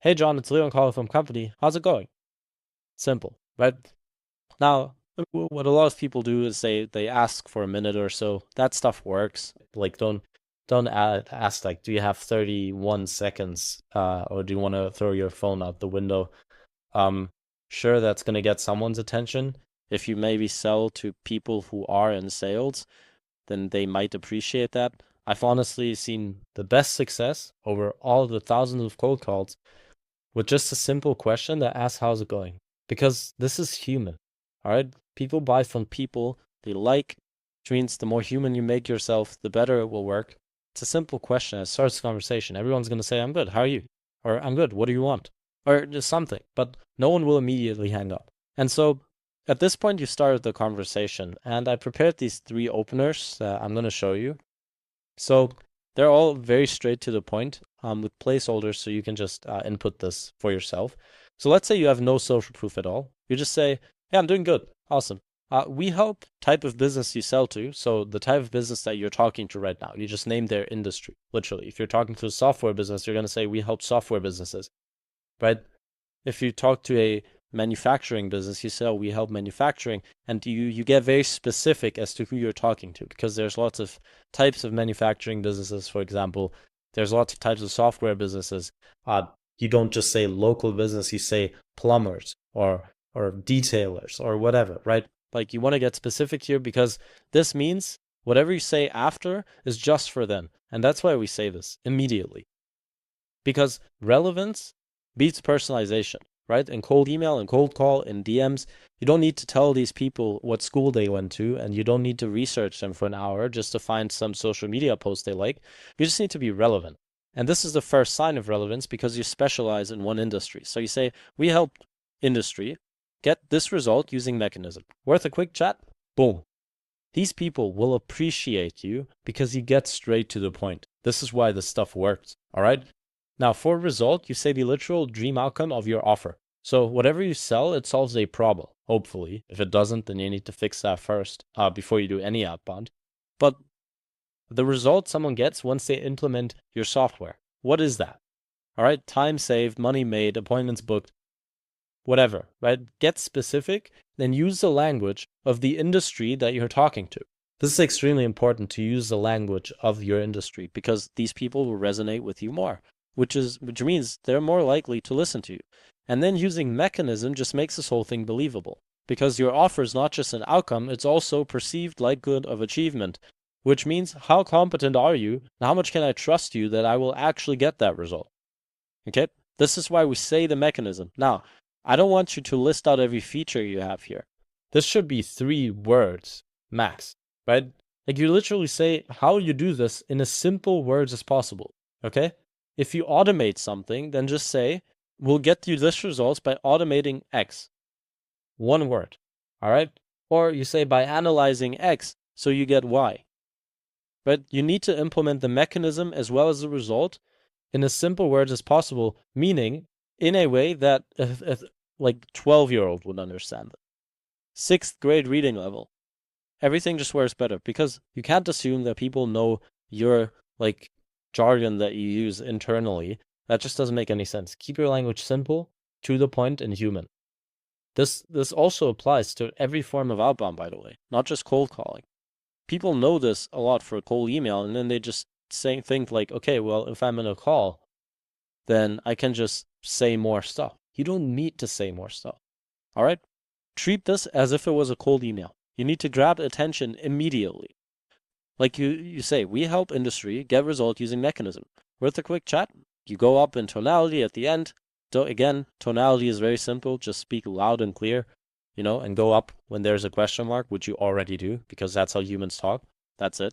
Hey John, it's Leon calling from company. How's it going? Simple, right? Now, what a lot of people do is they ask for a minute or so. That stuff works. Like don't ask like, do you have 31 seconds? Or do you want to throw your phone out the window? Um, sure, that's gonna get someone's attention. If you maybe sell to people who are in sales, then they might appreciate that. I've honestly seen the best success over all the thousands of cold calls with just a simple question that asks, how's it going? Because this is human. All right. People buy from people they like, which means the more human you make yourself, the better it will work. It's a simple question. It starts the conversation. Everyone's going to say, I'm good. How are you? Or I'm good. What do you want? Or just something. But no one will immediately hang up. And so at this point, you started the conversation. And I prepared these three openers that I'm going to show you. So they're all very straight to the point with placeholders, so you can just input this for yourself. So let's say you have no social proof at all. You just say, hey, I'm doing good. Awesome. We help type of business you sell to. So the type of business that you're talking to right now, you just name their industry, literally. If you're talking to a software business, you're going to say, we help software businesses, right? If you talk to a manufacturing business, you say, oh, we help manufacturing, and you get very specific as to who you're talking to, because there's lots of types of manufacturing businesses. For example, there's lots of types of software businesses. You don't just say local business, you say plumbers or detailers or whatever, right? Like you want to get specific here because this means whatever you say after is just for them. And that's why we say this immediately. Because relevance beats personalization, right? In cold email and cold call in DMs, you don't need to tell these people what school they went to, and you don't need to research them for an hour just to find some social media post they like. You just need to be relevant. And this is the first sign of relevance because you specialize in one industry. So you say, we help industry get this result using mechanism. Worth a quick chat? Boom. These people will appreciate you because you get straight to the point. This is why this stuff works. All right. Now, for result, you say the literal dream outcome of your offer. So whatever you sell, it solves a problem, hopefully. If it doesn't, then you need to fix that first before you do any outbound. But the result someone gets once they implement your software, what is that? All right, time saved, money made, appointments booked, whatever, right? Get specific, then use the language of the industry that you're talking to. This is extremely important to use the language of your industry because these people will resonate with you more, which means they're more likely to listen to you. And then using mechanism just makes this whole thing believable because your offer is not just an outcome, it's also perceived likelihood of achievement, which means how competent are you and how much can I trust you that I will actually get that result. Okay? This is why we say the mechanism. Now, I don't want you to list out every feature you have here. This should be 3 words max, right? Like you literally say how you do this in as simple words as possible, okay? If you automate something, then just say, we'll get you this results by automating X. 1 word, all right? Or you say by analyzing X, so you get Y. But you need to implement the mechanism as well as the result in as simple words as possible, meaning in a way that like 12-year-old would understand it. 6th grade reading level. Everything just works better because you can't assume that people know your like jargon that you use internally. That just doesn't make any sense. Keep your language simple, to the point, and human. This also applies to every form of outbound, by the way, not just cold calling. People know this a lot for cold email, and then they just think like, okay, well, if I'm in a call, then I can just say more stuff. You don't need to say more stuff. All right? Treat this as if it was a cold email. You need to grab attention immediately. Like you say, we help industry get result using mechanism. Worth a quick chat? You go up in tonality at the end. So again, tonality is very simple. Just speak loud and clear, and go up when there's a question mark, which you already do because that's how humans talk. That's it.